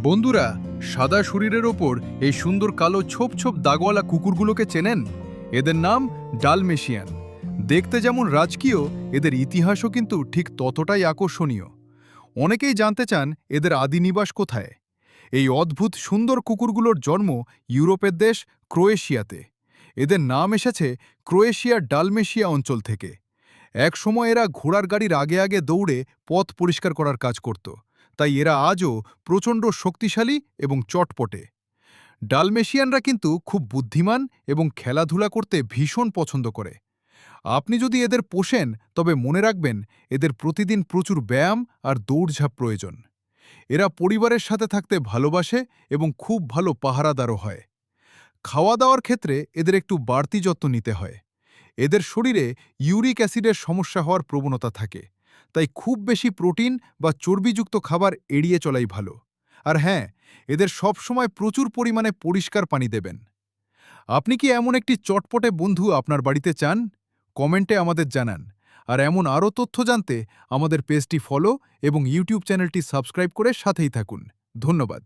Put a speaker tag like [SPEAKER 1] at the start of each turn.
[SPEAKER 1] বন্ধুরা, সাদা শরীরের ওপর এই সুন্দর কালো ছোপ ছোপ দাগওয়ালা কুকুরগুলোকে চেনেন? এদের নাম ডালমেশিয়ান। দেখতে যেমন রাজকীয়, এদের ইতিহাসও কিন্তু ঠিক ততটাই আকর্ষণীয়। অনেকেই জানতে চান এদের আদি নিবাস কোথায়। এই অদ্ভুত সুন্দর কুকুরগুলোর জন্ম ইউরোপের দেশ ক্রোয়েশিয়াতে। এদের নাম এসেছে ক্রোয়েশিয়ার ডালমেশিয়া অঞ্চল থেকে। একসময় এরা ঘোড়ার গাড়ির আগে আগে দৌড়ে পথ পরিষ্কার করার কাজ করত। তাই এরা আজও প্রচণ্ড শক্তিশালী এবং চটপটে। ডালমেশিয়ানরা কিন্তু খুব বুদ্ধিমান এবং খেলাধুলা করতে ভীষণ পছন্দ করে। আপনি যদি এদের পোষেন তবে মনে রাখবেন এদের প্রতিদিন প্রচুর ব্যায়াম আর দৌড়ঝাঁপ প্রয়োজন। এরা পরিবারের সাথে থাকতে ভালোবাসে এবং খুব ভালো পাহারাদারও হয়। খাওয়া দাওয়ার ক্ষেত্রে এদের একটু বাড়তি যত্ন নিতে হয়। এদের শরীরে ইউরিক অ্যাসিডের সমস্যা হওয়ার প্রবণতা থাকে, তাই খুব বেশি প্রোটিন বা চর্বিযুক্ত খাবার এড়িয়ে চলাই ভালো। আর হ্যাঁ, এদের সবসময় প্রচুর পরিমাণে পরিষ্কার পানি দেবেন। আপনি কি এমন একটি চটপটে বন্ধু আপনার বাড়িতে চান? কমেন্টে আমাদের জানান। আর এমন আরও তথ্য জানতে আমাদের পেজটি ফলো এবং ইউটিউব চ্যানেলটি সাবস্ক্রাইব করে সাথেই থাকুন। ধন্যবাদ।